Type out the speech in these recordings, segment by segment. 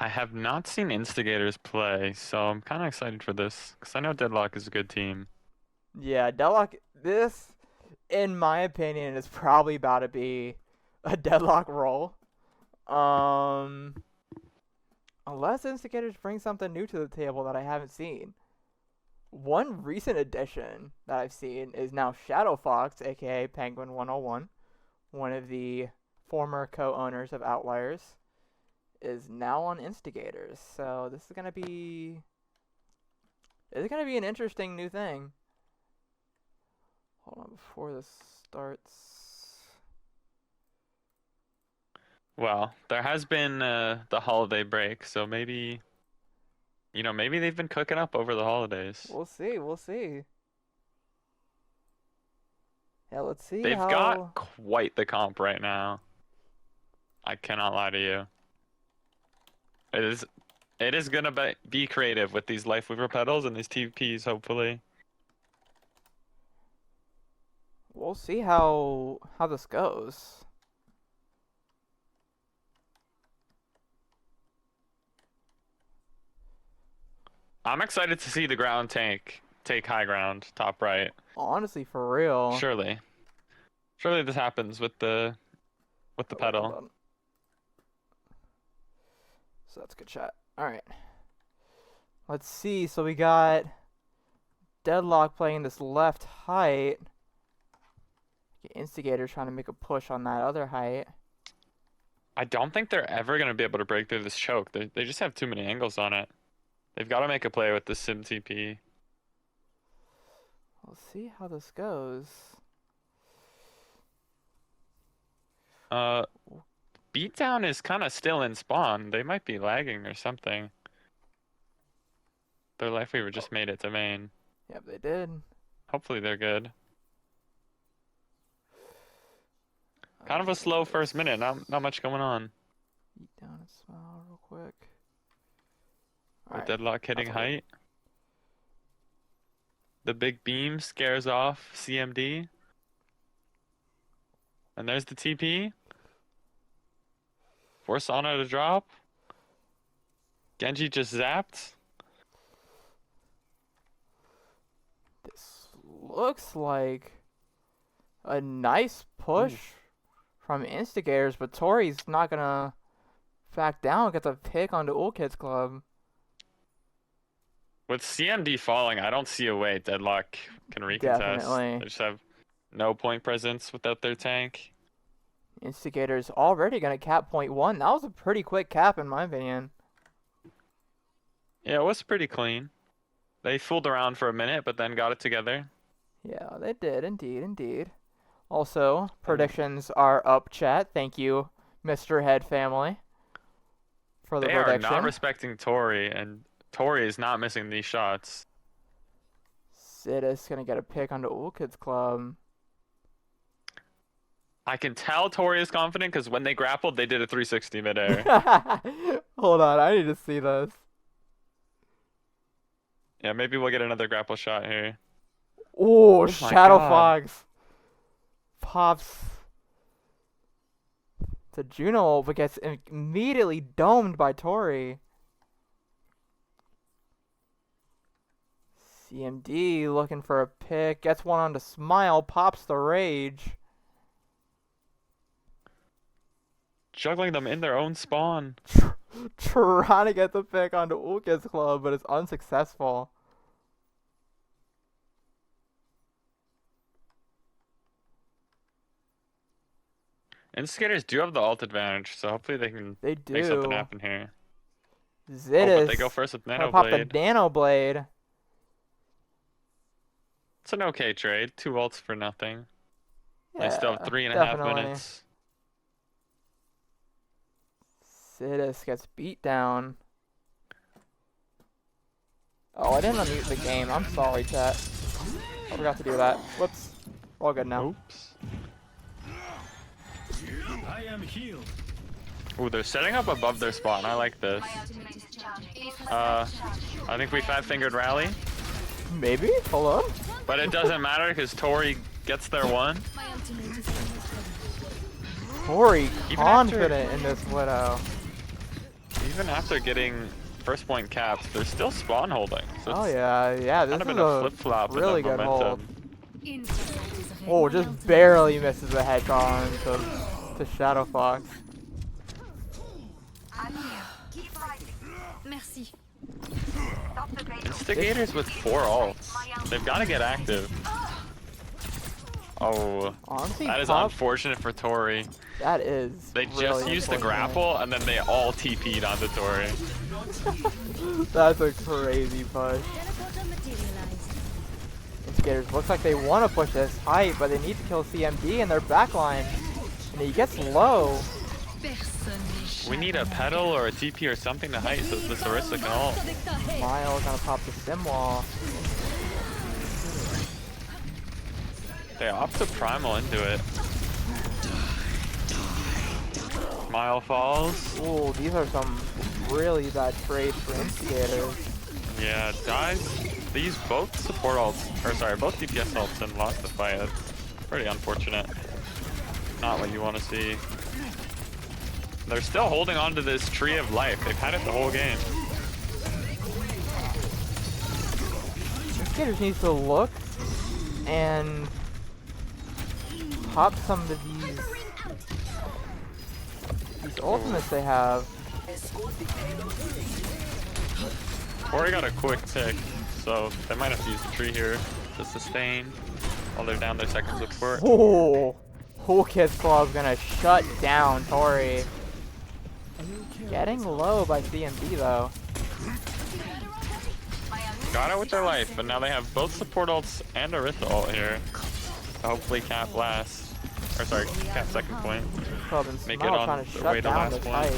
I have not seen Instigators play, so I'm kind of excited for this because I know Deadlock is a good team. Yeah, Deadlock. This, in my opinion, is probably about to be a Deadlock roll. Um, unless Instigators bring something new to the table that I haven't seen. One recent addition that I've seen is now Shadow Fox, aka Penguin 101, one of the former co-owners of Outliers, is now on Instigators. So this is gonna be an interesting new thing. Hold on before this starts. Well, there has been the holiday break, so maybe, maybe they've been cooking up over the holidays. We'll see. We'll see. Yeah, let's see They've got how. quite the comp right now. I cannot lie to you. It is, it is gonna be creative with these Life Weaver pedals and these TPs, hopefully. We'll see how this goes. I'm excited to see the ground tank take high ground, top right. Honestly, for real. Surely. Surely this happens with the Oh wait, hold pedal. on. So that's a good shot. All right. Let's see. So we got Deadlock playing this left height. Instigator trying to make a push on that other height. I don't think they're ever gonna be able to break through this choke. They just have too many angles on it. They've got to make a play with the Sim TP. We'll see how this goes. Uh, Beatdown is kind of still in spawn. They might be lagging or something. Their Life Weaver just made it to main. Yep, they did. Hopefully they're good. Kind of a slow first minute. Not much going on. Eat down and smile real quick. With Alright. Deadlock hitting That's all good. height. The big beam scares off CMD. And there's the TP. Force Ana to drop. Genji just zapped. This looks like a nice push from Instigators, but Tori's not gonna back down. Gets a pick on the Old Kids Club. With CMD falling, I don't see a way Deadlock can recontest. Definitely. They just have no point presence without their tank. Instigators already gonna cap .1. That was a pretty quick cap in my opinion. Yeah, it was pretty clean. They fooled around for a minute, but then got it together. Yeah, they did indeed, indeed. Also, predictions are up, chat. Thank you, Mr. Head family, for the They are prediction. not respecting Tori, and Tori is not missing these shots. Sidis gonna get a pick on the Old Kids Club. I can tell Tori is confident because when they grappled, they did a 360 midair. Hold on, I need to see this. Yeah, maybe we'll get another grapple shot here. Oh, my Shadow God. Fox pops to Juno, but gets immediately domed by Tori. CMD looking for a pick, gets one on the Smile, pops the Rage. Juggling them in their own spawn. Trying to get the pick onto Ulka's Club, but it's unsuccessful. Instigators do have the ult advantage, so hopefully they can They make something do. happen here. Oh, Zidis but they go first with gonna Nano pop the Blade. Nano Blade. It's an okay trade. 2 ults for nothing. Yeah, They still have 3.5 definitely. minutes. Zidis gets beat down. Oh, I didn't unmute the game. I'm sorry, chat. I forgot to do that. Whoops. All good now. Oops. I am healed. Ooh, they're setting up above their spawn. I like this. I think we fat-fingered rally, Maybe? Hold on. but it doesn't matter because Tori gets their one. Tori Even confident in this Widow. even after getting first point caps, they're still spawn holding. So Oh it's yeah, this kind of is been a a flip-flop really in the good hold. momentum. Oh, just barely misses the head on to Shadow Fox. Merci. Instigators with 4 ults. They've got to get active. Oh, Honestly, that is Pop, unfortunate for Tori. that is. They really just used the unfortunate. grapple and then they all TP'd onto Tori. That's a crazy push. Instigators looks like they want to push this height, but they need to kill CMD in their backline. And he gets low. We need a pedal or a TP or something to height so this Orisa can ult. Smile gonna pop the sim wall. They opt to primal into it. Smile falls. Ooh, these are some really bad trades for Instigators. Yeah, dies. They used both support ults, or sorry, both DPS ults and lost the fight. That's pretty unfortunate. Not what you want to see. They're still holding on to this tree of life. They've had it the whole game. Instigators needs to look and pop some of these ultimates they have. Tori got a quick pick, so they might have to use the tree here to sustain while they're down their second support. Oh, Kid's Claw's gonna shut down Tori. Getting low by CMD though. Got it with their life, but now they have both support ults and Orisa ult here. So hopefully cap last. Or sorry, cap second point. Club and Make it Smile on trying to the shut way to down last the point. fight.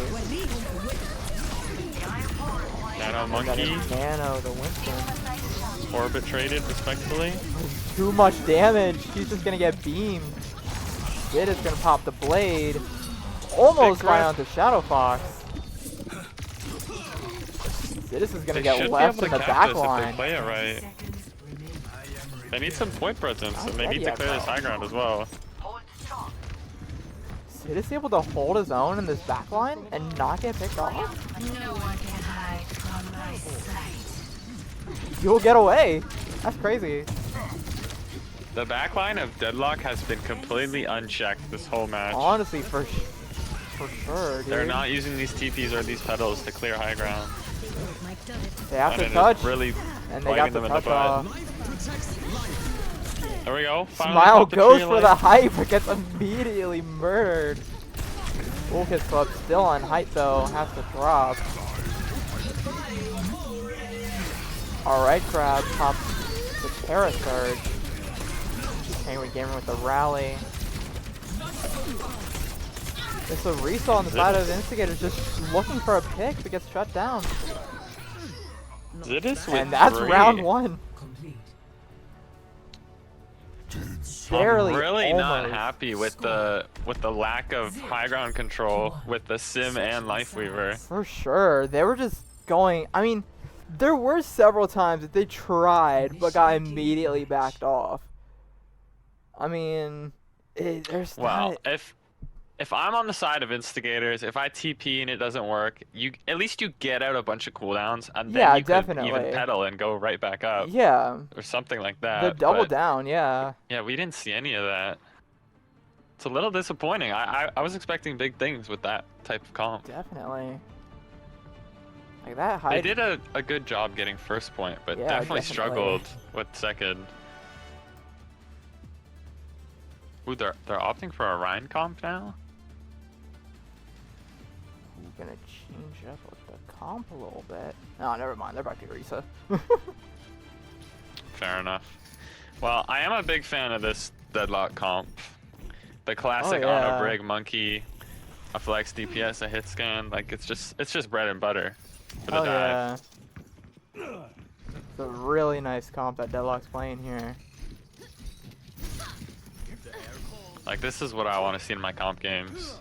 Nano Got Monkey, his Nano, the Winston. Orbit traded respectfully. Too much damage. He's just gonna get beamed. Sid is gonna pop the blade. Almost Big right rip. onto Shadow Fox. Sidis is gonna They get should left be in able the to cap back this if they line. play it right. They need some point presence, and they Already need to at clear this top. high ground as well. Sidis able to hold his own in this back line and not get picked off? No one can hide from my sight. You'll get away. That's crazy. The backline of Deadlock has been completely unchecked this whole match. Honestly, for sure, dude. They're not using these TPs or these pedals to clear high ground. They have And to it is touch, really and they got biting the them in the touch butt. off. There we go. Finally Smile popped the goes tree for light. the hype, but gets immediately murdered. Kid's Club still on height though, has to drop. Alright, Crab pops the Terra Surge. Angry Gamer with the rally. It's a Orisa on the side of Instigators just looking for a pick but gets shut down. Zidis with And that's 3. round 1. Barely I'm really not almost. happy with the lack of high ground control with the Sim and Lifeweaver. For sure. They were just going, I mean, there were several times that they tried but got immediately backed off. I mean, there's Well, not... if I'm on the side of Instigators, if I TP and it doesn't work, at least you get out a bunch of cooldowns and then Yeah, you definitely. could even pedal and go right back up Yeah, or something like that. the double but, down, yeah. Yeah, we didn't see any of that. It's a little disappointing. I was expecting big things with that type of comp. Definitely. Like that They height. did a good job getting first point, but Yeah, definitely definitely. struggled with second. Ooh, they're opting for a Rhine comp now? I'm gonna change up with the comp a little bit. Oh, never mind. They're back to Orisa. Fair enough. Well, I am a big fan of this Deadlock comp. The classic on yeah. a Brig Monkey, a flex DPS, a hit scan, like it's just bread and butter for the Oh dive. yeah. It's a really nice comp that Deadlock's playing here. Like this is what I want to see in my comp games.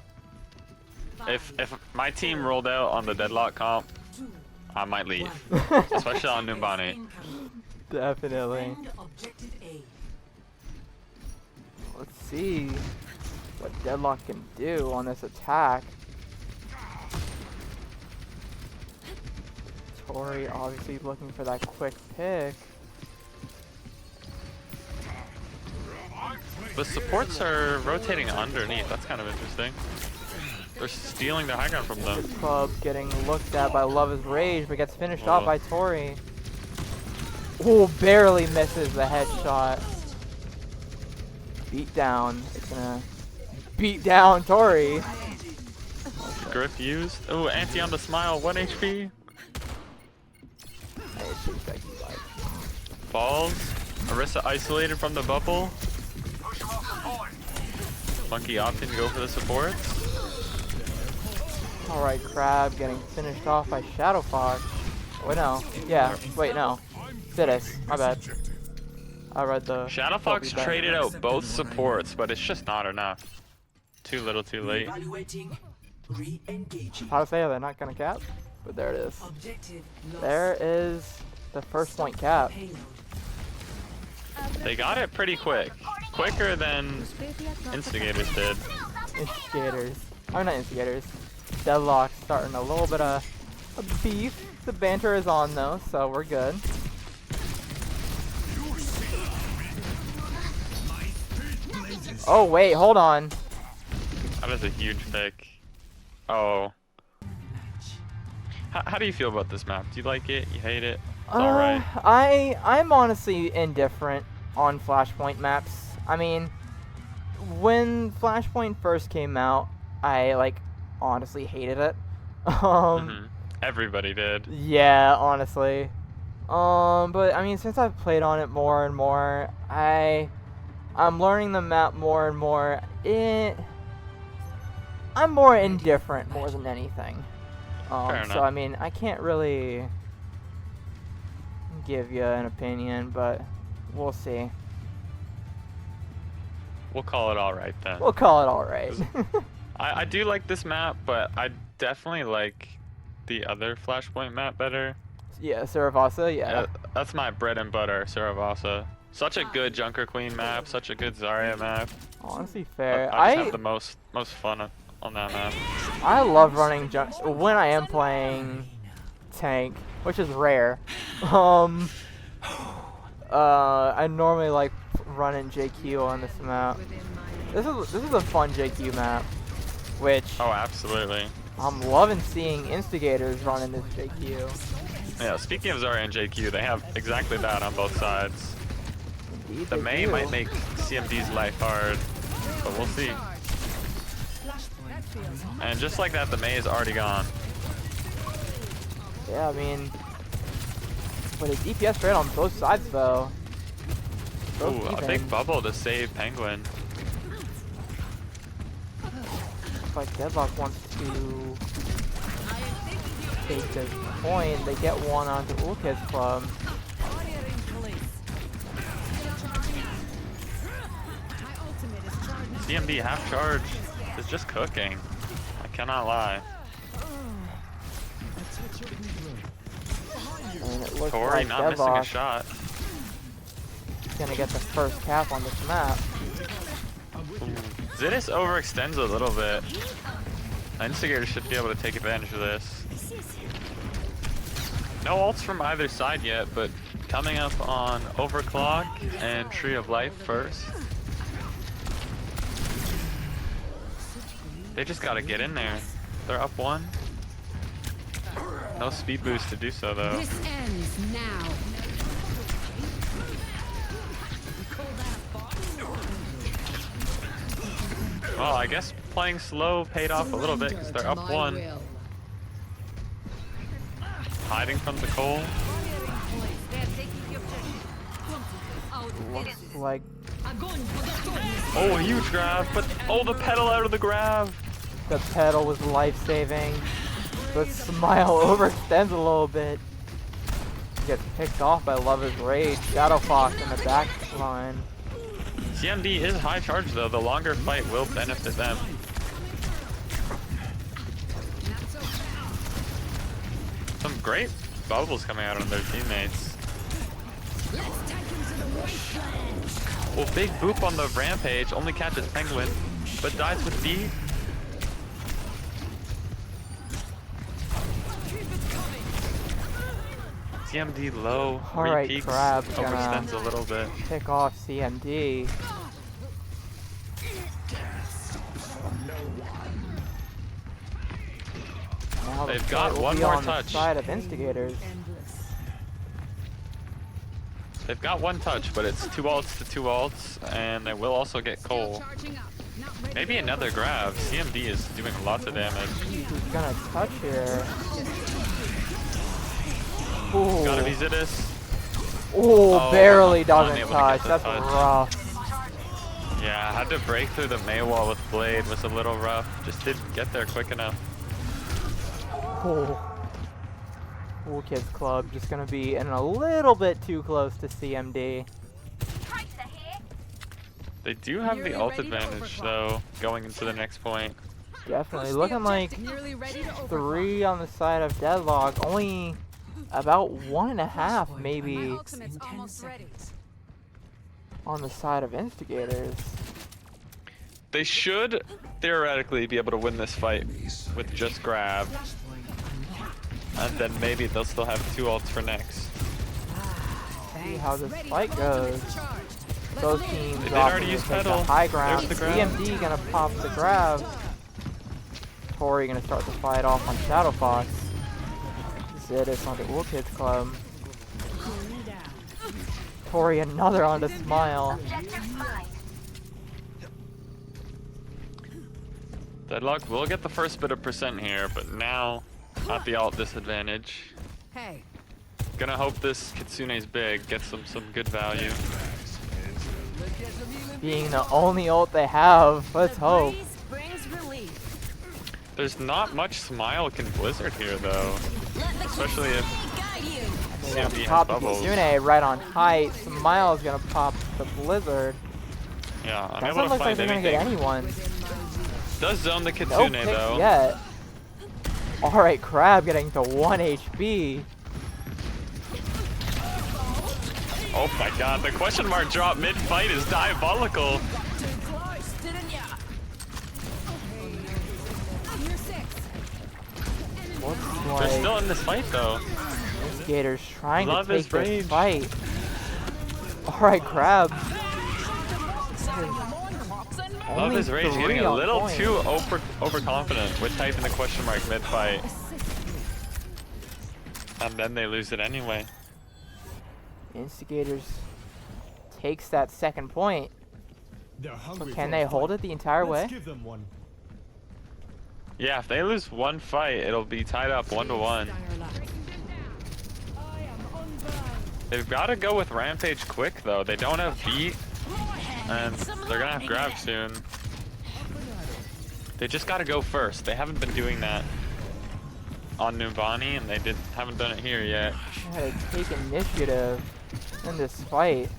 If my team rolled out on the Deadlock comp, I might leave, especially on Numbani. Definitely. Let's see what Deadlock can do on this attack. Tori obviously looking for that quick pick. The supports are rotating underneath. That's kind of interesting. They're stealing the high ground from them. Club getting looked at by Love is Rage, but gets finished off by Tori. Oh, barely misses the headshot. Beat down. It's gonna beat down Tori. Griff used. Oh, anti on the smile. 1 HP. Falls. Orisa isolated from the bubble. Monkey opting to go for the support. Alright, Crab getting finished off by Shadow Fox. Wait, no. Yeah, wait, no. Sidus. My bad. I read the... Shadow Fox traded out both supports, but it's just not enough. Too little, too late. How to say they're not gonna cap? But there it is. There is the first point cap. They got it pretty quick. Quicker than Instigators did. Instigators. I'm not Instigators. Deadlock starting a little bit of beef. The banter is on though, so we're good. Oh wait, hold on. That is a huge pick. Oh. How do you feel about this map? Do you like it? You hate it? It's alright. I'm honestly indifferent on Flashpoint maps. I mean, when Flashpoint first came out, I honestly hated it. Everybody did. Yeah, honestly. But I mean, since I've played on it more and more, I'm learning the map more and more. I'm more indifferent more than anything. Fair so enough. I mean, I can't really give you an opinion, but we'll see. We'll call it alright then. We'll call it alright. I do like this map, but I definitely like the other Flashpoint map better. Yeah, Saravasa, yeah. That's my bread and butter, Saravasa. Such a good Junker Queen map, such a good Zarya map. Honestly, fair. I just have the most fun on that map. I love running when I am playing tank, which is rare. I normally like running JQ on this map. This is a fun JQ map, which Oh, absolutely. I'm loving seeing Instigators running this JQ. Yeah, speaking of Zarya and JQ, they have exactly that on both sides. Indeed, The they May do. might make CMD's life hard, but we'll see. And just like that, the May is already gone. Yeah, I mean, but his DPS rate on both sides though. Both Ooh, a even. big bubble to save Penguin. Looks like Deadlock wants to take this point. They get one onto Ulk's club. CMD half charge is just cooking. I cannot lie. And it looks Tori like not missing a Deadlock shot. is gonna get the first cap on this map. Zidus overextends a little bit. Instigators should be able to take advantage of this. No ults from either side yet, but coming up on Overclock and Tree of Life first. They just gotta get in there. They're up 1. No speed boost to do so though. This ends now. Well, I guess playing slow paid off a little bit because they're up 1. Hiding from the coal. Looks like Oh, a huge grab, but oh, the pedal out of the grab. the pedal was life-saving. But Smile overextends a little bit. Gets picked off by Lover's Rage. Shadow Fox in the back line. CMD is high charge though. The longer fight will benefit them. Some great bubbles coming out on their teammates. Well, big boop on the rampage. Only catches Penguin, but dies with D. CMD low. Alright, Re-peaks, Crab overextends a little bit. pick off CMD. Now the They've fight got will one be more on the touch. side of Instigators. They've got one touch, but it's 2 ults to 2 ults, and they will also get Cole. Maybe another grab. CMD is doing lots of damage. Who's gonna touch here? Ooh. Gotta be Zidis. Ooh, barely doesn't unable to get touch. the That's touch. rough. Yeah, had to break through the Mei wall with Blade. Was a little rough. Just didn't get there quick enough. Cool. Cool Kids Club just gonna be in a little bit too close to CMD. They do have the ult advantage, though, going into the next point. Definitely looking like 3 on the side of Deadlock. Only about 1.5 maybe on the side of Instigators. They should theoretically be able to win this fight with just grab. And then maybe they'll still have 2 ults for next. See how this fight goes. Both teams They did opting already to use take the Petal. high ground. There's the grab. CMD gonna pop the grab. Tori gonna start the fight off on Shadow Fox. Zidis onto Cool Kids Club. Tori another onto Smile. Deadlock will get the first bit of percent here, but now at the alt disadvantage. Hey. Gonna hope this Kitsune's big, gets them some good value. Being the only ult they have, let's hope. There's not much Smile can Blizzard here though, especially if CMD has Pop the bubbles. Kitsune right on height. Smile's gonna pop the Blizzard. Yeah, Doesn't unable to look like find they're gonna anything. get anyone. Does zone the No Kitsune picks though. yet. Alright, Crab getting to 1 HP. Oh my god, the question mark drop mid-fight is diabolical. Looks They're like still in this fight though. Instigators trying Love to his take this rage. fight. Alright, Crab. Love Only his rage, 3 getting a on little point. too overconfident with typing the question mark mid-fight. And then they lose it anyway. Instigators takes that second point. They're hungry Can for they a hold fight. it the entire way? Let's give them one. Yeah, if they lose one fight, it'll be tied up 1-1. They've got to go with Rampage quick though. They don't have beat, and they're gonna have grab soon. They just got to go first. They haven't been doing that on Nuvani, and they haven't done it here yet. Gotta take initiative in this fight.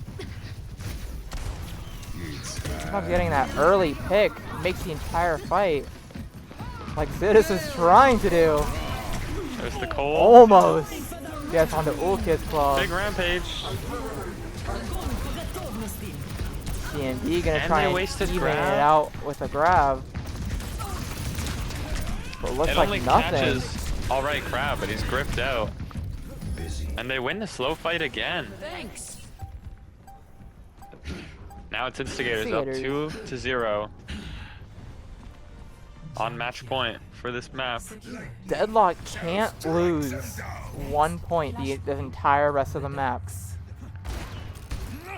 Not getting that early pick makes the entire fight. Like Zidis is trying to do. There's the Cole. Almost gets onto Cool Kids Club. Big Rampage. CMD gonna And try they and wasted even grab. it out with a grab. But it looks It like only nothing. catches alright Crab, but he's gripped out. And they win the slow fight again. Thanks. Now it's Instigators up Instigators. 2-0. On match point for this map. Deadlock can't lose 1 point the entire rest of the map.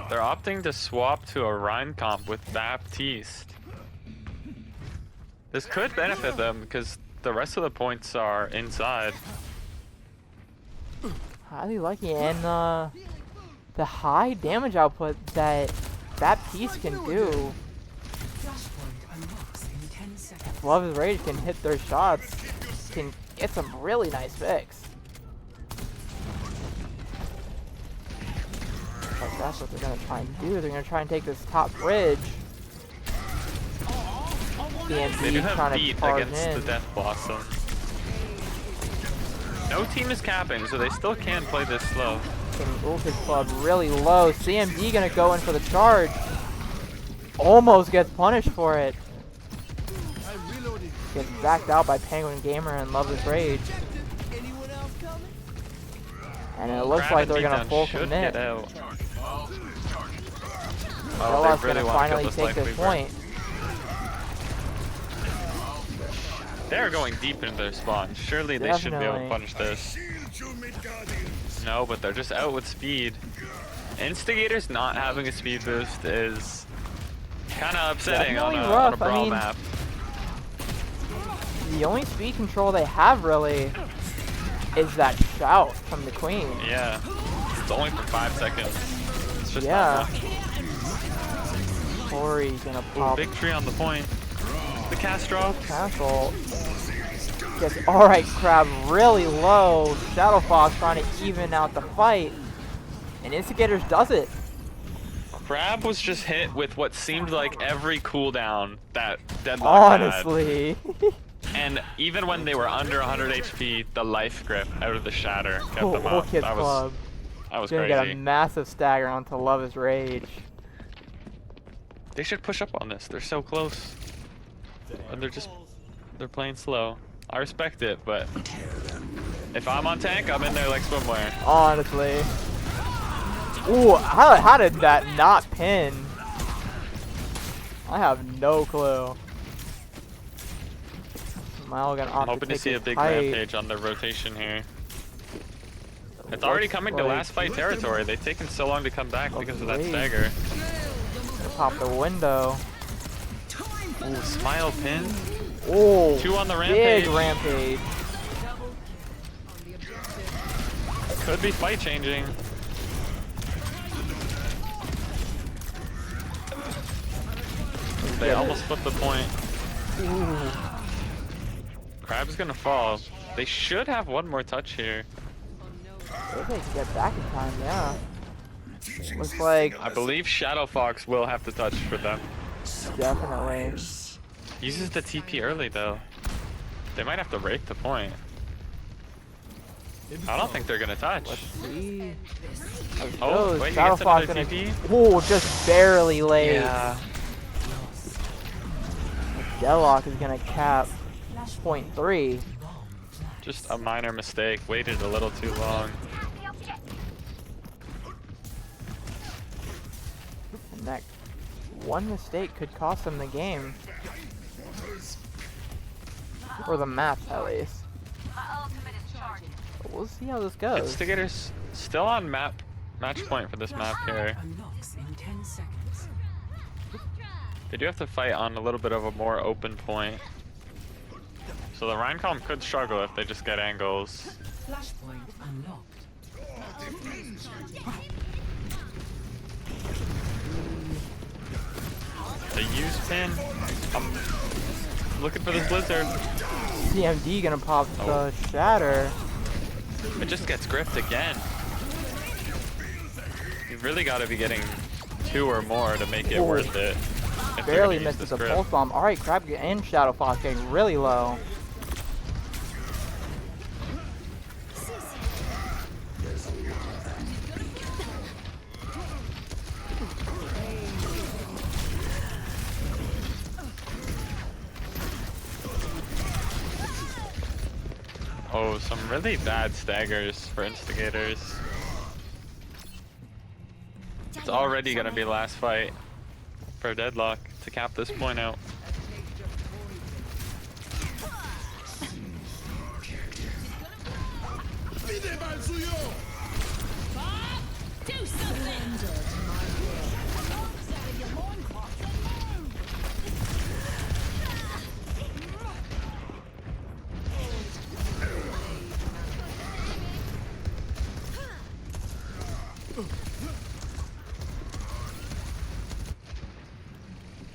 They're opting to swap to a Rhine comp with Baptiste. This could benefit them because the rest of the points are inside. Highly lucky, and the high damage output that piece can do. Love his Rage can hit their shots, can get some really nice picks. But that's what they're gonna try and do. They're gonna try and take this top bridge. They do DMD have trying to beat charge against in. the Death Blossom. No team is capping, so they still can play this slow. Ultimate Club really low. CMD gonna go in for the charge. Almost gets punished for it. Gets backed out by Penguin Gamer and Love His Rage. And it looks Crab like and they're gonna Beatdown full should commit. get out. Deadlock's they really gonna want to finally kill this take Life this Weaver. point. They're going deep into their spawn. Surely they should be able to Definitely. punish this. No, but they're just out with speed. Instigators not having a speed boost is kind of upsetting on Definitely a rough. I brawl mean, map. The only speed control they have really is that shout from the queen. Yeah, it's only for 5 seconds. It's just Yeah. not enough. Corey's gonna Ooh, pop victory on the point. The cast drop. castle. Gets alright, Crab really low. Shadow Fox trying to even out the fight. And Instigators does it. Crab was just hit with what seemed like every cooldown that Deadlock had. Honestly. And even when they were under 100 HP, the life grip out of the shatter kept them Whole up. Kids That Club. was Gonna crazy. get a massive stagger onto Love is Rage. They should push up on this. They're so close. And they're playing slow. I respect it, but if I'm on tank, I'm in there like swimwear. Honestly. Ooh, how did that not pin? I have no clue. Smile gonna I'm opt hoping to take see a his big height. rampage on the rotation here. It's already coming to like- last fight territory. They've taken so long to come back because of that Wait. stagger. Pop the window. Ooh, smile pin. Oh, 2 on the big rampage. rampage. Could be fight changing. They almost flipped the point. Ooh. Crab's gonna fall. They should have one more touch here. If they can get back in time, yeah. Looks like I believe Shadow Fox will have to touch for them. definitely. Uses the TP early though. They might have to rake the point. I don't think they're gonna touch. Let's see. Oh, wait, he Shadow gets Fox another gonna. TP? Oh, just barely late. Yeah. Deadlock is gonna cap point 3. Just a minor mistake. Waited a little too long. And that one mistake could cost them the game. Or the map, at least. But we'll see how this goes. Instigators still on match point for this map here. Unlocks in 10 seconds. They do have to fight on a little bit of a more open point. So the Rheincom could struggle if they just get angles. Flashpoint unlocked. The use pin. I'm looking for this blizzard. CMD gonna pop Oh. the shatter. It just gets gripped again. You've really got to be getting 2 or more to make it Ooh. worth it. if they're Barely gonna use misses this a grip. pulse bomb. Alright, Crab and Shadow Fox getting really low. Oh, some really bad staggers for Instigators. It's already gonna be last fight for Deadlock to cap this point out.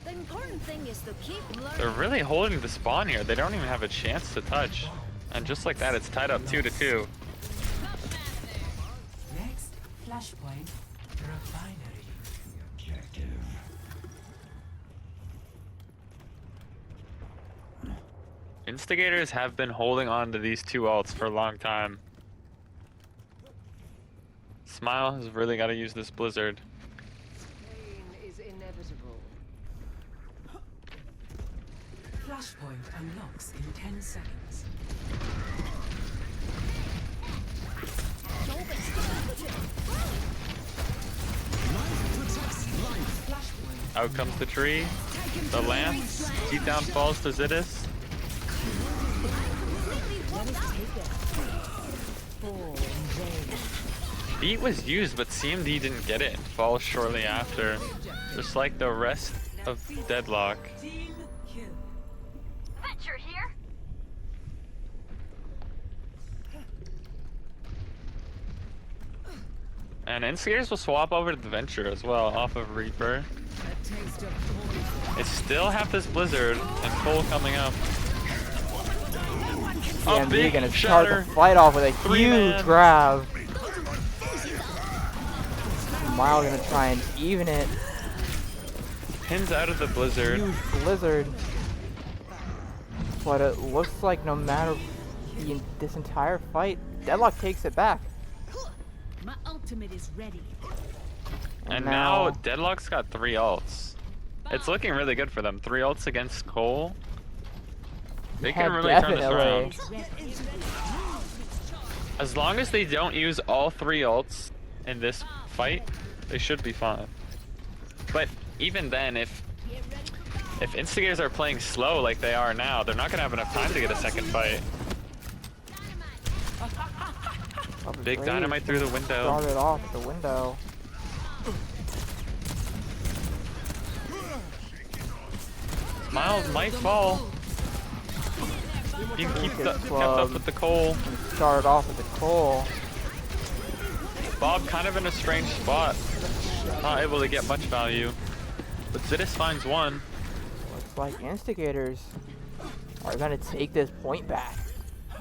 The important thing is to keep learning. They're really holding the spawn here. They don't even have a chance to touch. And just like that, it's tied up 2-2. Next, flashpoint refinery. Instigators have been holding on to these 2 ults for a long time. Smile has really got to use this blizzard. Pain is inevitable. Flashpoint unlocks in 10 seconds. Out comes the tree. The lance. Deep down falls to Zidis. Beat was used, but CMD didn't get it and falls shortly after. Just like the rest of Deadlock. Venture here. And Instigators will swap over to the Venture as well, off of Reaper. They still have this Blizzard and Cole coming up. A CMD big gonna start shatter. the fight off with a Three-man. huge grab. Smile gonna try and even it. Pins out of the Blizzard. Huge blizzard. But it looks like no matter this entire fight, Deadlock takes it back. My ultimate is ready. And now Deadlock's got 3 ults. It's looking really good for them. 3 ults against Cole. They can Yeah, really turn this definitely. around. As long as they don't use all 3 ults in this fight, they should be fine. But even then, if Instigators are playing slow like they are now, they're not gonna have enough time to get a second fight. Big dynamite through the window. Started off the window. Miles might fall. You can keep kept up with the Cole. And started off with the Cole. Bob kind of in a strange spot. Not able to get much value. But Zidis finds one. Looks like Instigators are gonna take this point back.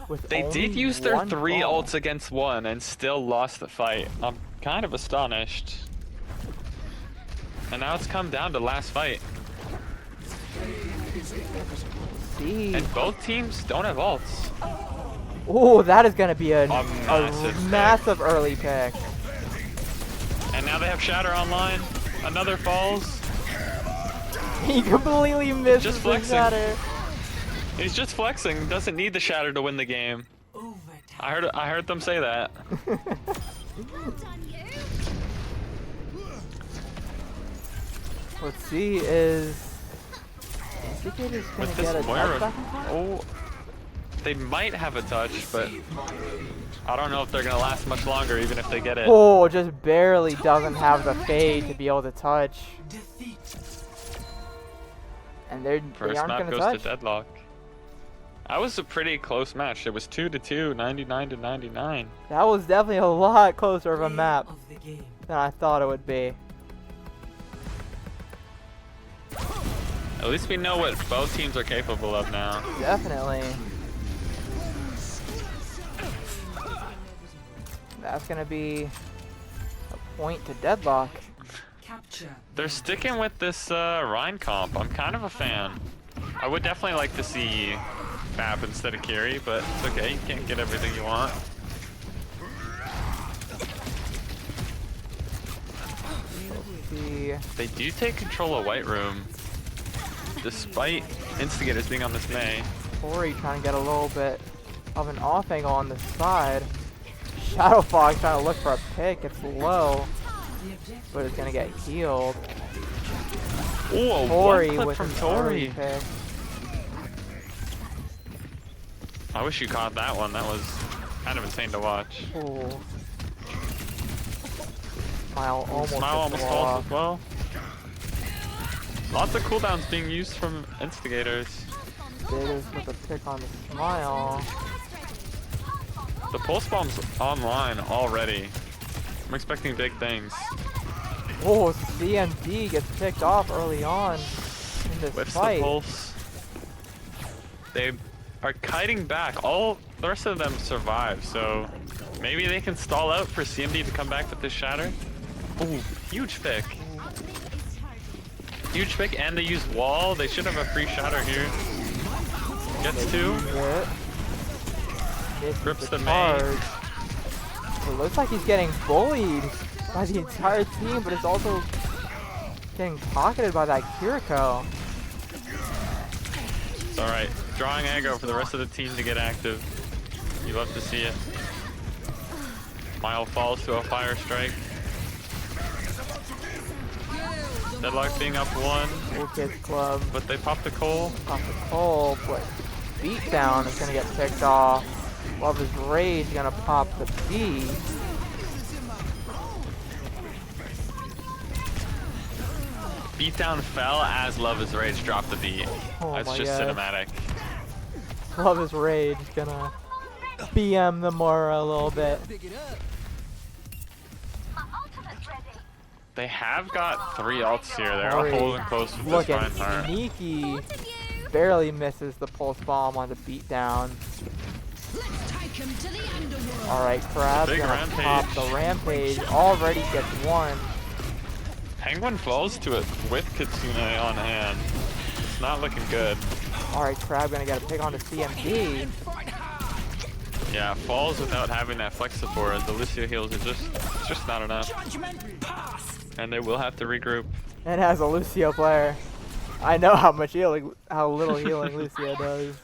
With They only did use their one 3 ball. ults against 1 and still lost the fight. I'm kind of astonished. And now it's come down to last fight. See. And both teams don't have ults. Oh, that is gonna be a massive pick. massive early pick. And now they have Shatter online. Another falls. He completely misses Just the flexing. shatter. He's just flexing. Doesn't need the Shatter to win the game. I heard them say that. Let's see, is Instigators gonna With this get a Moira, touchback in time? oh, they might have a touch, but I don't know if they're gonna last much longer, even if they get it. Oh, just barely doesn't have the fade to be able to touch. And they First aren't map gonna goes touch. to Deadlock. That was a pretty close match. It was 2-2, 99-99. That was definitely a lot closer of a map than I thought it would be. At least we know what both teams are capable of now. Definitely. That's gonna be a point to Deadlock. They're sticking with this Rhine comp. I'm kind of a fan. I would definitely like to see Fab instead of Kiri, but it's okay. You can't get everything you want. See, They do take control of White Room, despite Instigators being on this May. Corey trying to get a little bit of an off angle on the side. Shadow Fox trying to look for a pick. It's low, but it's gonna get healed. Ooh, a Corey one clip with from an early Tori. pick. I wish you caught that one. That was kind of insane to watch. Ooh. Smile almost Smile gets almost the falls wall as well. Lots of cooldowns being used from Instigators. Gators with a pick on the Smile. The pulse bomb's online already. I'm expecting big things. Oh, CMD gets picked off early on in this Whiffs fight. the pulse. They are kiting back. All the rest of them survive, so maybe they can stall out for CMD to come back with this shatter. Ooh, huge pick. Huge pick, and they use wall. They should have a free shatter here. Gets two. Grips the main. It looks like he's getting bullied by the entire team, but it's also getting pocketed by that Kiriko. It's alright. Drawing aggro for the rest of the team to get active. You love to see it. Mile falls to a fire strike. Deadlock being up 1, Cool Kids Club. but they popped the coal. Off the pole, but Beatdown is gonna get picked off. Love is Rage gonna pop the B. Beatdown fell as Love is Rage dropped the B. Oh That's my just God. cinematic. Love is Rage gonna BM the Mora a little bit. They have got 3 ults here. They're all Ori holding close with this looking Reinhardt. sneaky. Barely misses the pulse bomb on the Beatdown. Let's take him to the underworld. Alright, Crab's Big gonna rampage. pop the Rampage. Already gets 1. Penguin falls to it with Kitsune on hand. It's not looking good. Alright, Crab gonna get a pick on the CMD. Yeah, falls without having that flex support. The Lucio heals are just not enough. And they will have to regroup. And as a Lucio player, I know how much healing, how little healing Lucio does.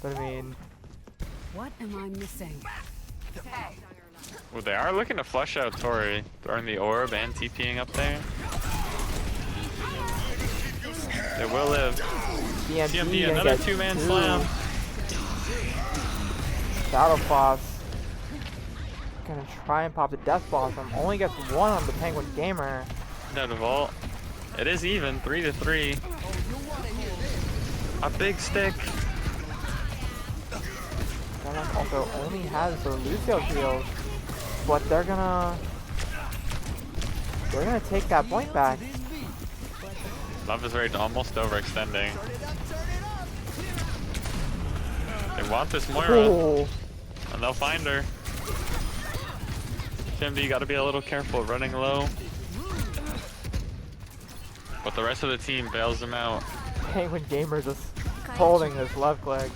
But I mean, What am I missing? Well, they are looking to flush out Tori, throwing the orb and TPing up there. They will live. CMD, gonna another get 2-man 2. slam. Battle Boss gonna try and pop the Death Blossom. Only gets 1 on the Penguin Gamer. Down the vault. It is even, 3-3. A big stick. Deadlock also only has the Lucio shield, but they're gonna take that point back. Love is Rage almost overextending. They want this Moira, Oh, and they'll find her. CMD, you gotta be a little careful running low. But the rest of the team bails them out. Penguin Gamer just holding this left leg.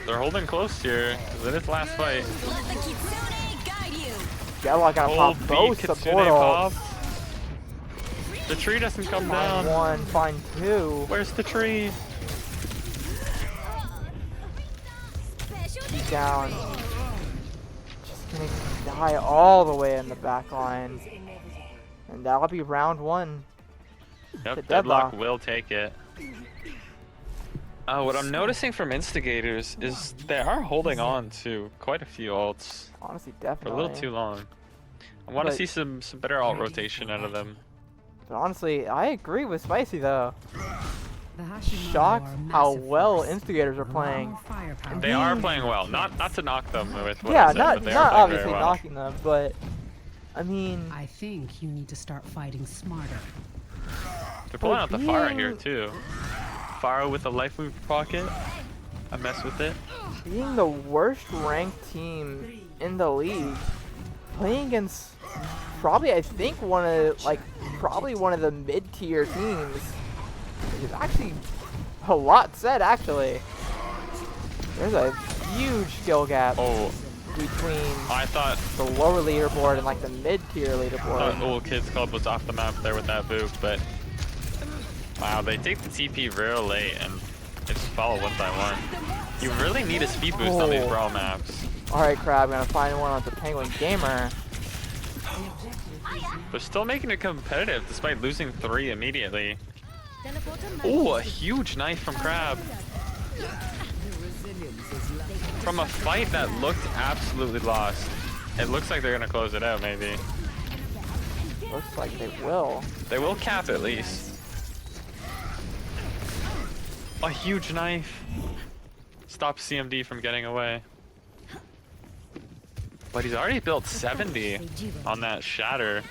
They're holding close here, because it is last fight. Let the Kitsune guide you. Deadlock gotta Oh, pop beat both Kitsune support pop. ults. The tree doesn't come Find down. 1, find 2. Where's the tree? Beat down. Just gonna die all the way in the back line. And that'll be round 1. Yep, The Deadlock Deadlock. will take it. What I'm noticing from Instigators is they are holding on to quite a few ults Honestly, for a definitely. little too long. I want to But- see some better alt rotation out of them. But honestly, I agree with Spicy though. The Hashimoto Shocked are a how massive well force. Instigators are A lot playing. more firepower. They are playing well. Not to knock them with what I Yeah, said, not but they not are playing obviously very well. knocking them, but I mean, I think you need to start fighting smarter. They're pulling out the Pharah here being- too. Pharah with a life move pocket. I mess with it. being the worst ranked team in the league, playing against probably I think probably one of the mid-tier teams, is actually a lot said actually. There's a huge skill gap Oh, between I thought the lower leaderboard and like the mid-tier leaderboard. Old Kids Club was off the map there with that boop, but wow, they take the TP real late and they just follow 1 by 1. You really need a speed boost on these Oh. brawl maps. Alright, Crab, gonna find 1 on the Penguin Gamer. They're still making it competitive despite losing 3 immediately. Oh, a huge knife from Crab. From a fight that looked absolutely lost. It looks like they're gonna close it out maybe. Looks like they will. They will cap at least. A huge knife. Stops CMD from getting away. But he's already built 70 on that shatter.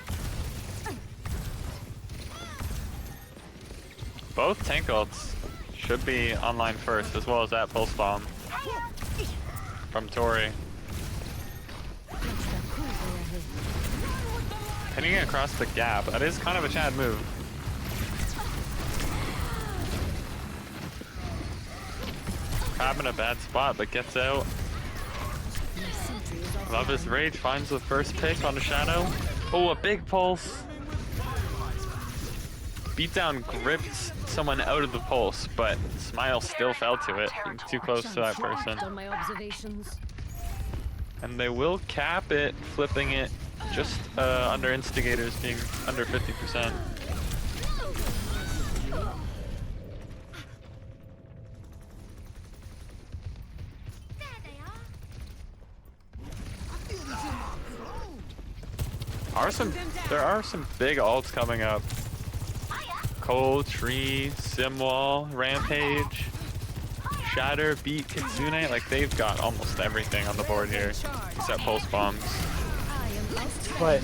Both tank ults should be online first, as well as that pulse bomb from Tori. Pinning it across the gap. That is kind of a Chad move. Crab in a bad spot, but gets out. Love his Rage finds the first pick on the Shadow. Oh, a big pulse. Beatdown gripped someone out of the pulse, but Smile still fell to it. Being too close to that person. On my observations. And they will cap it, flipping it just under Instigators being under 50%. There are some big ults coming up. Cole, Tree, Simwall, Rampage, Shatter, Beat, Kitsune. Like, they've got almost everything on the board here, except pulse bombs. But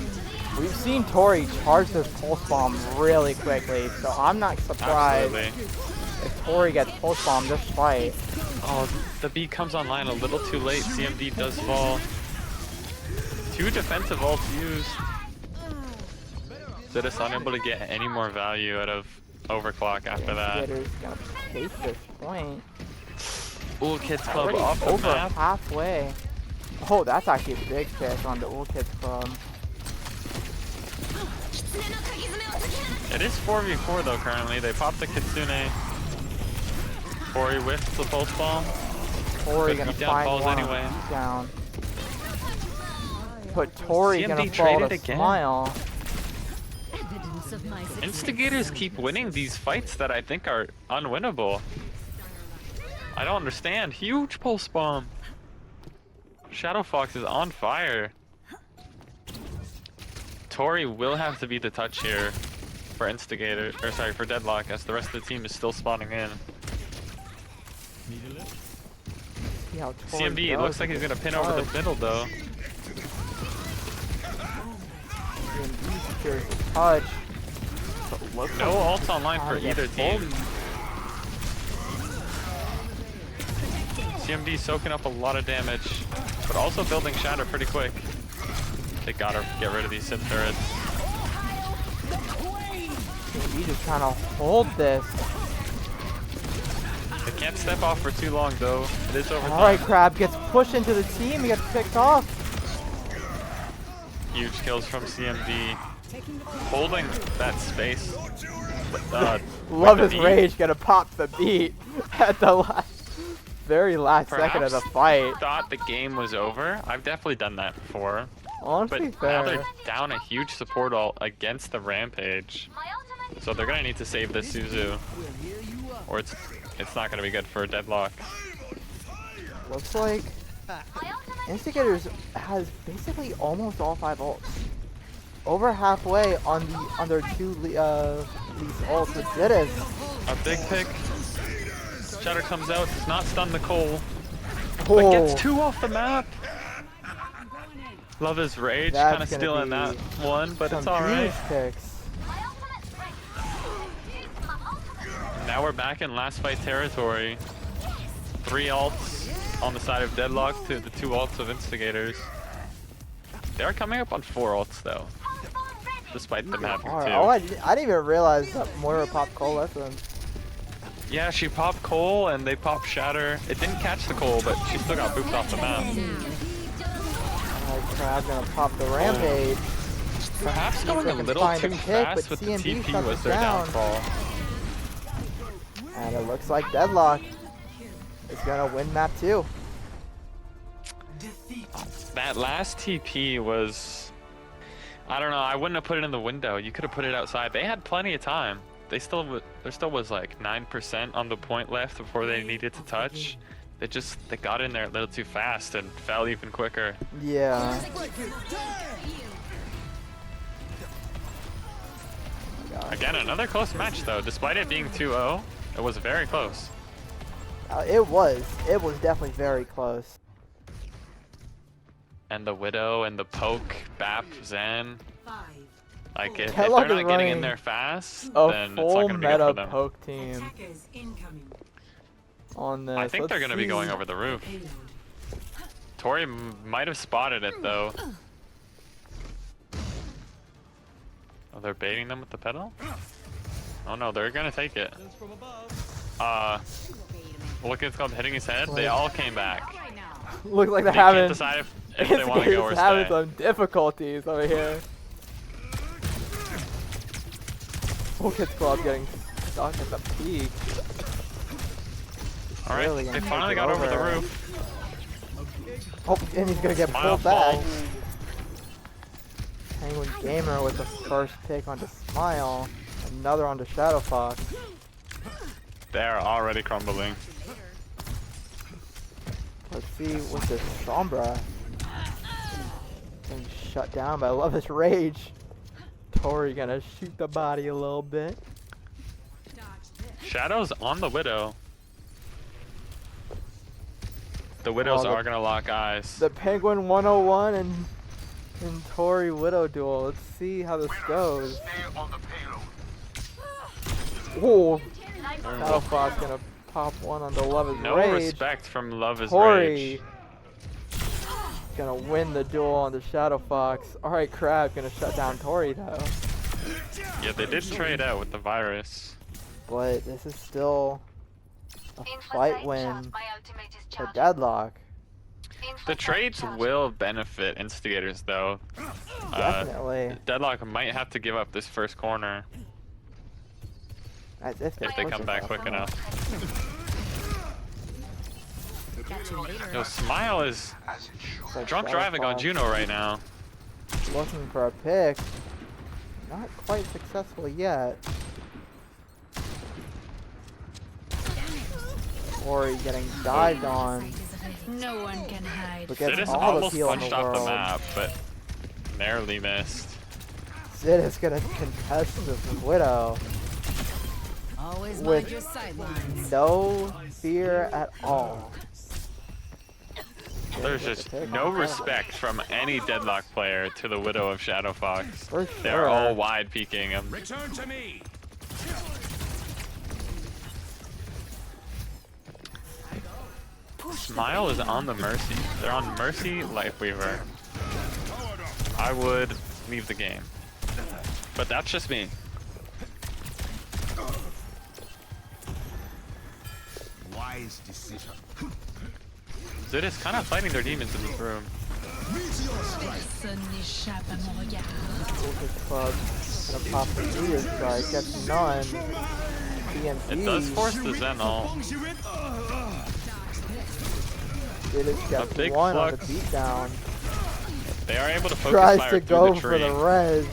we've seen Tori charge this pulse bomb really quickly, so I'm not surprised Absolutely. if Tori gets pulse bomb this fight. Oh, the Beat comes online a little too late. CMD does fall. 2 defensive ults used. Zidus unable to get any more value out of Overclock after that. Instigator's gonna take this point. Ul Kids Club Already off the over map. halfway. Oh, that's actually a big pick on the Ul Kids Club. It is 4v4 though currently. They popped the Kitsune. Tori whiffs the pulse bomb. Tori But gonna beat down find falls one anyway. down. But Tori CMD gonna fall traded to again. Smile. Evidence of my success. Instigators keep winning these fights that I think are unwinnable. I don't understand. Huge pulse bomb. Shadow Fox is on fire. Tori will have to be the touch here for Instigator, or sorry, for Deadlock, as the rest of the team is still spawning in. See how Tori CMD, it goes looks like with he's gonna this pin over the charge. middle though. CMD secures the touch. But looks No like ults online for trying to either get team. full. CMD soaking up a lot of damage, but also building Shatter pretty quick. They gotta get rid of these Sith turrets. CMD just trying to hold this. They can't step off for too long though. It is over Alright, time. Crab gets pushed into the team. He gets picked off. Huge kills from CMD. Holding that space. Love with his the rage. Gonna pop the beat at the very last second of the Perhaps fight. Thought the game was over. I've definitely done that before. Honestly, But now fair. they're down a huge support ult against the Rampage. So they're gonna need to save this Suzu. Or it's not gonna be good for Deadlock. Looks like Instigators has basically almost all 5 ults. Over halfway on their 2 least ults with Zidus. A big pick. Shatter comes out, does not stun the Cole. But gets Oh, 2 off the map. Love his rage, That's kind of gonna stealing be that one, but some it's alright. huge picks. Now we're back in last fight territory. 3 ults on the side of Deadlock to the 2 ults of Instigators. They're coming up on 4 ults though, despite them having 2. Oh, I didn't even realize that Moira popped Cole left them. Yeah, she popped Cole and they popped Shatter. It didn't catch the Cole, but she still got booped off the map. Alright, Crab gonna pop the Rampage. Perhaps going a Looking to little find a too pick, fast but with the CMD TP shuts was it their down. downfall. And it looks like Deadlock is gonna win map 2. That last TP was, I don't know, I wouldn't have put it in the window. You could have put it outside. They had plenty of time. There still was like 9% on the point left before they needed to touch. They got in there a little too fast and fell even quicker. Yeah. Again, another close match though. Despite it being 2-0, it was very close. It was definitely very close. And the Widow and the Poke, Bap, Zen. Like, if Deadlock they're is not getting in running there fast, A then it's not full going to be good for meta them. poke team on this. I think they're Let's going to be see. going over the roof. Tori might have spotted it though. Oh, they're baiting them with the pedal? Oh no, they're gonna take it. Look, it's called hitting his head. They all came back. Looks like they're They can't having decide if they want to go or Instigators having stay. some difficulties over here. Full Kids Club getting stuck at the peak. Alright, Really they gonna finally take got over the over. roof. Oh, and he's gonna get Smile pulled back. falls. Penguin Gamer with the first pick onto Smile. Another onto Shadow Fox. They're already crumbling. Let's see with this Sombra. Getting shut down, but I love his rage. Tori gonna shoot the body a little bit. Shadow's on the Widow. The Widows the- are gonna lock eyes. The Penguin 101 and Tori Widow duel. Let's see how this goes. Oh, Shadow Fox gonna pop one on the Love is No Rage. respect from Love is Tori Rage. gonna win the duel on the Shadow Fox. Alright, Crab gonna shut down Tori though. Yeah, they did trade out with the virus. But this is still a fight win for Deadlock. The trades will benefit Instigators though. Definitely. Deadlock might have to give up this first corner As if they come back quick enough. Catch you later. Yo, Smile is Like drunk Shadow driving on Fox Juno right now. looking for a pick. Not quite successful yet. Tori getting dived on. No one can hide. But Zidis gets all the almost heal in punched the off the world. map, but narrowly missed. Sid is gonna contest this Widow. Always With- mind your sidelines. No fear at all. There's just no respect from any Deadlock player to the Widow of Shadow Fox. For They're sure. all wide peeking him. Return to me. Smile is on the Mercy. They're on Mercy Lifeweaver. I would leave the game. But that's just me. Wise decision. Zidis kind of fighting their demons in this room. Personne n'échappe à mon regard. Focus Club gonna pop the meteor strike, gets none. TNT. It does force the Zen ult. Didis gets big one on the flux. beatdown. They are able to focus Tries fire to through go the for tree. the res.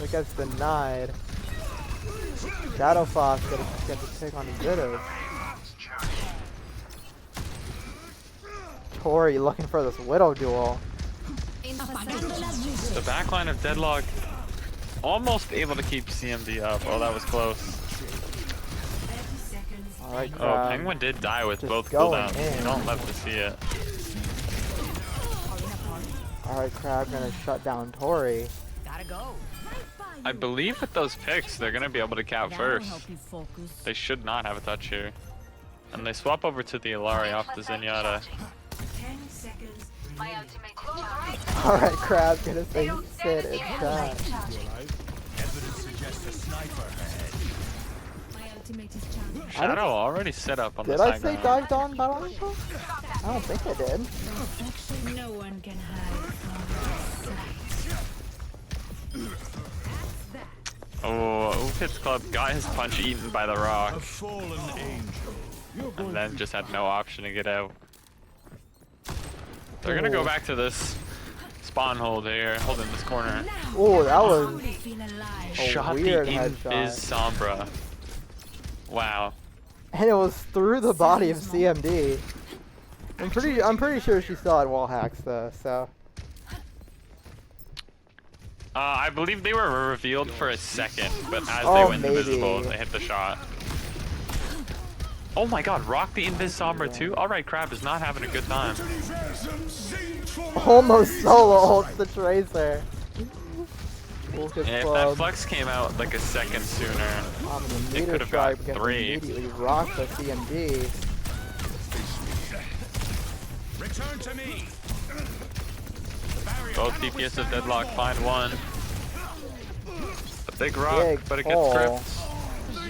It gets denied. Shadow Fox gets a pick on the Zitters. Tori looking for this Widow duel. The backline of Deadlock almost able to keep CMD up. Oh, that was close. Alright, Oh, Penguin did die with just both going cooldowns. in. You don't love to see it. Alright, Crab gonna shut down Tori. Gotta go. I believe with those picks, they're going to be able to cap That'll first. help you focus. They should not have a touch here. And they swap over to the Ilari off the Zenyatta. 10 seconds. My ultimate is charged. Alright, Crab gonna say Sid is done. Evidence suggests a sniper ahead. My ultimate is charged. Shadow already set up on Did the I side say ground. dived on Battle Angel? I don't think I did. No one can hide from my sight. Oh, Ufit's Club got his punch eaten by the rock. A fallen angel. You're going And then just had no option to get out. They're going to go back to this spawn hold here, holding this corner. Oh, that was Only feel alive. Shot the weird Invis headshot. Sombra. Wow. and it was through the body of CMD. I'm pretty sure she still had wall hacks though, so I believe they were revealed for a second, but as Oh, they went maybe. invisible, they hit the shot. Oh my god, rock the Invis Sombra too? Alright, Crab is not having a good time. almost solo ults the Tracer. Focus And if that Club flex came out like a second sooner, on the it meter could have strike got gets 3. immediately rocked by CMD. Return to me. Both DPS of Deadlock find one. A big rock, Big but it pull. gets gripped.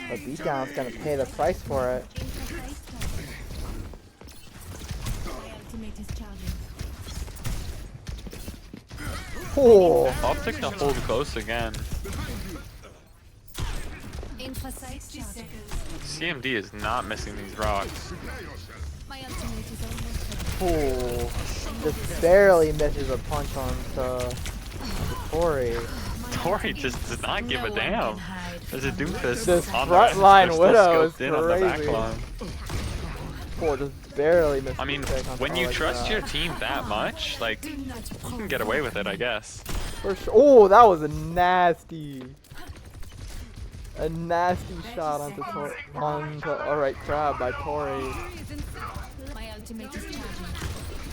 The beatdown's gonna pay the price for it. My ultimate is charging. Oh, Optic to hold close again. Infrasight charging. CMD is not missing these rocks. My ultimate is almost oh. ready. just barely misses a punch on the Tori. Tori just does not give a damn. There's a doofus This on front the line they're still Widow is scoped in on the back crazy. line. Poor just barely misses I mean, a kick on when top you like trust that. your team that much, like, you can get away with it, I guess. For sure. Oh, that was a nasty shot onto alright crab by Tori. My ultimate is charging.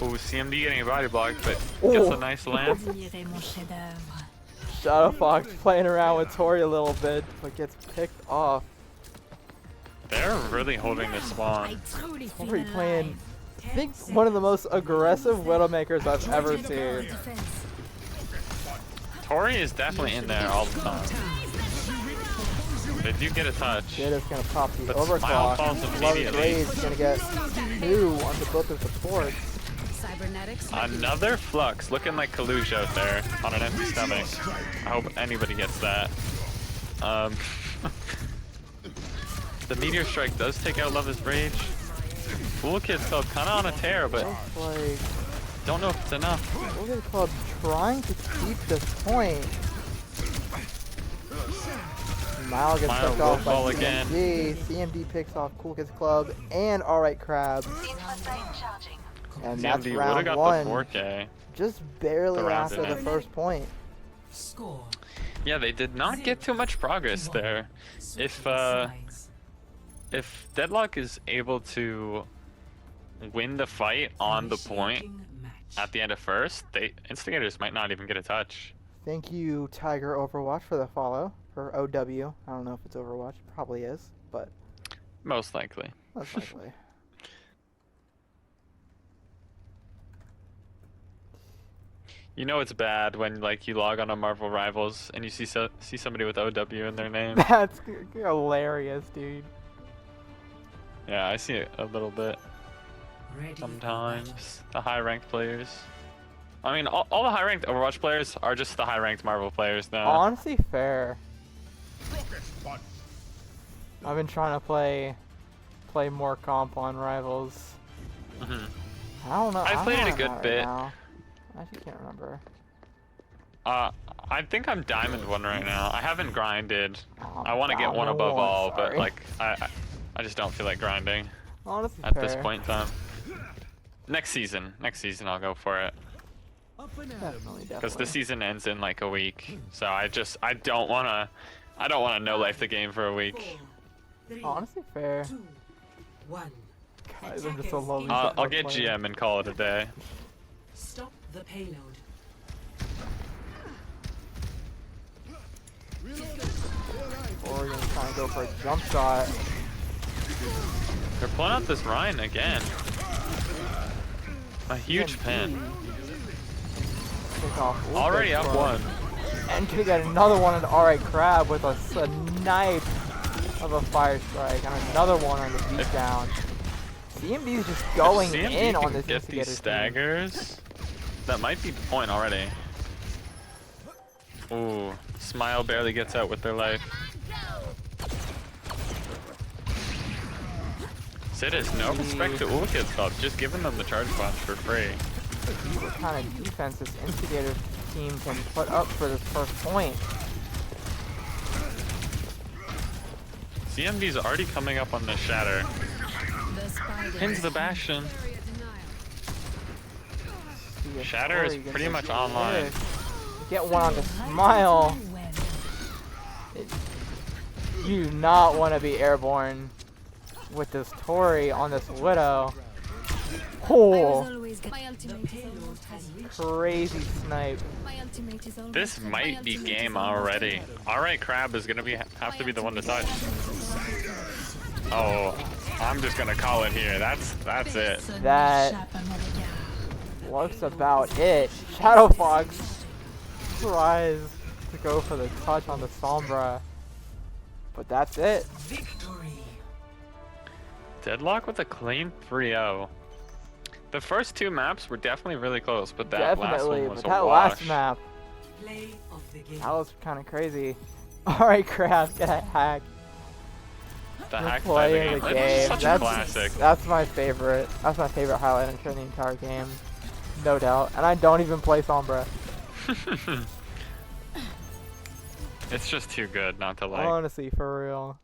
Ooh, CMD getting a body block, but Ooh. gets a nice land. Admirez mon chef-d'œuvre. Shadow Fox playing around with Tori a little bit, but gets picked off. They're really holding the I spawn. truly feel Tori playing, alive. I think, one of the most aggressive Widowmakers I've ever seen. Tori is definitely in there all the time. They do get a touch. Jada's gonna pop the But Smile overclock. falls Love immediately. Grade's gonna get 2 onto both their supports. Cybernetics. Another Flux, looking like Kalush out there on an empty stomach. I hope anybody gets that. The Meteor Strike does take out Love's Rage. Cool Kid's Club kind of on a tear, but Looks like don't know if it's enough. Cool Kid Club trying to keep this point. Smile gets Smile picked will off by fall again. CMD. CMD picks off Cool Kids Club and Alright Crab. And that's CMD would have round got 1. the 4K. Just barely The round's after in the it. first point. Score. Yeah, they did not get too much progress there. If Deadlock is able to win the fight on the point at the end of first, Instigators might not even get a touch. Thank you, Tiger Overwatch, for the follow. For OW. I don't know if it's Overwatch. Probably is, but Most likely. most likely. You know it's bad when like you log on to Marvel Rivals and you see somebody with OW in their name. That's hilarious, dude. Yeah, I see it a little bit sometimes. The high ranked players. I mean, all the high ranked Overwatch players are just the high ranked Marvel players now. Honestly, fair. I've been trying to play more comp on Rivals. Mhm. I don't know. I've I'm played it not a on good that right bit. now. I actually can't remember. I think I'm Diamond 1 right now. I haven't grinded. Oh, I want to get one Diamond above 1, all, but sorry. like I just don't feel like grinding Honestly, at fair. this point in time. Next season I'll go for it. Definitely. Because the season ends in like a week, so I don't wanna no life the game for a week. Honestly, fair. Guys, I'm just so lonely. I'll get GM and call it a day. Stop the payload. Oregon trying to go for a jump shot. They're pulling out this Ryan again. A huge pin. Pick off Already up Club. 1. And can get another one into Alright Crab with a snipe of a fire strike and another one on the beatdown. CMD's just going If CMD in can on this get these Instigator team. staggers. That might be the point already. Ooh, Smile barely gets out with their life. Sid has no respect to Ul Kids Club, just giving them the charge punch for free. See what kind of defense this Instigator team can put up for this first point. CMD's already coming up on the Shatter. The spider. Pins the Bastion. See if Shatter is Tori gets pretty a much online. hit. Get one on the Smile. You do not want to be airborne with this Tori on this Widow. Oh, My ultimate is almost ready. crazy snipe. My ultimate is almost This ready. might My be ultimate game is almost already. ready. Alright, Crab is gonna have to be the one to touch. Oh, I'm just gonna call it here. That's it. Personne That- n'échappe à mon regard. Looks about it. Shadow Fox tries to go for the touch on the Sombra. But that's it. Victory. Deadlock with a clean 3-0. The first 2 maps were definitely really close, but that last Definitely, one was but a that wash. last map, Play of the game. that was kind of crazy. Alright, Crab, get a hack. The You're hack playing game. the It's game. such a classic. That's my favorite. That's my favorite highlight in the entire game. No doubt. And I don't even play Sombra. It's just too good not to like. Honestly, for real.